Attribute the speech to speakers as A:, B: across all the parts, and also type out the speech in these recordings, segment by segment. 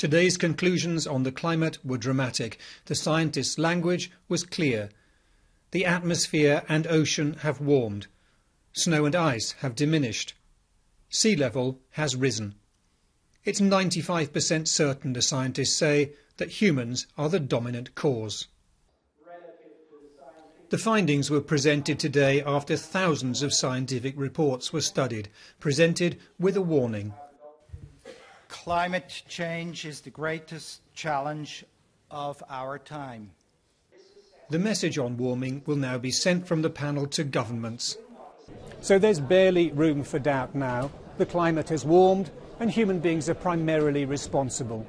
A: Today's conclusions on the climate were dramatic. The scientists' language was clear. The atmosphere and ocean have warmed. Snow and ice have diminished. Sea level has risen. It's 95% certain, the scientists say, that humans are the dominant cause. The findings were presented today after thousands of scientific reports were studied, presented with a warning.
B: Climate change is the greatest challenge of our time.
A: The message on warming will now be sent from the panel to governments.
C: So there's barely room for doubt now. The climate has warmed and human beings are primarily responsible.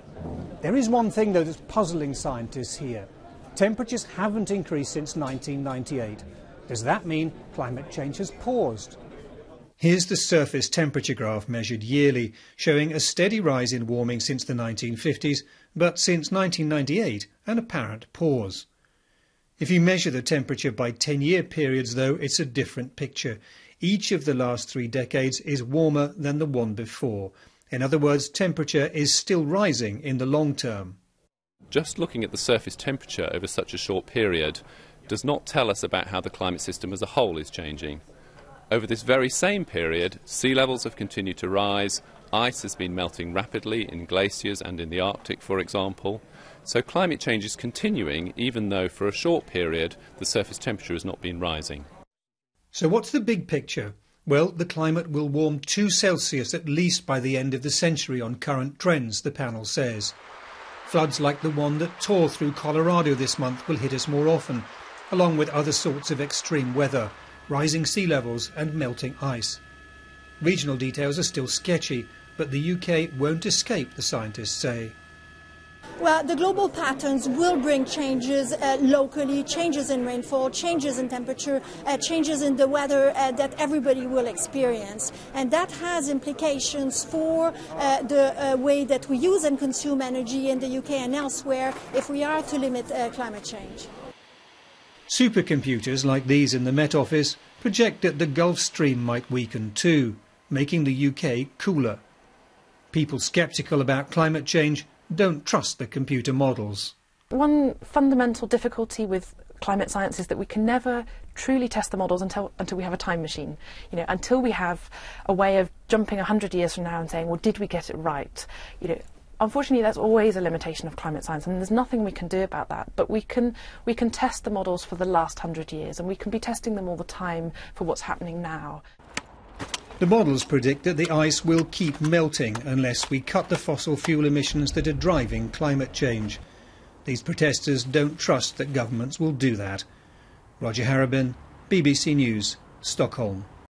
C: There is one thing, though, that's puzzling scientists here. Temperatures haven't increased since 1998. Does that mean climate change has paused?
A: Here's the surface temperature graph measured yearly, showing a steady rise in warming since the 1950s, but since 1998 an apparent pause. If you measure the temperature by 10-year periods, though, it's a different picture. Each of the last 3 decades is warmer than the one before. In other words, temperature is still rising in the long term.
D: Just looking at the surface temperature over such a short period does not tell us about how the climate system as a whole is changing. Over this very same period, sea levels have continued to rise, ice has been melting rapidly in glaciers and in the Arctic, for example. So climate change is continuing, even though for a short period the surface temperature has not been rising.
A: So what's the big picture? Well, the climate will warm 2 Celsius at least by the end of the century on current trends, the panel says. Floods like the one that tore through Colorado this month will hit us more often, along with other sorts of extreme weather, rising sea levels and melting ice. Regional details are still sketchy, but the UK won't escape, the scientists say.
E: Well, the global patterns will bring changes locally, changes in rainfall, changes in temperature, changes in the weather that everybody will experience. And that has implications for the way that we use and consume energy in the UK and elsewhere if we are to limit climate change.
A: Supercomputers like these in the Met Office project that the Gulf Stream might weaken too, making the UK cooler. People sceptical about climate change don't trust the computer models.
F: One fundamental difficulty with climate science is that we can never truly test the models until we have a time machine. Until we have a way of jumping 100 years from now and saying, well, did we get it right? Unfortunately, that's always a limitation of climate science, and there's nothing we can do about that. But we can test the models for the last 100 years, and we can be testing them all the time for what's happening now.
A: The models predict that the ice will keep melting unless we cut the fossil fuel emissions that are driving climate change. These protesters don't trust that governments will do that. Roger Harrabin, BBC News, Stockholm.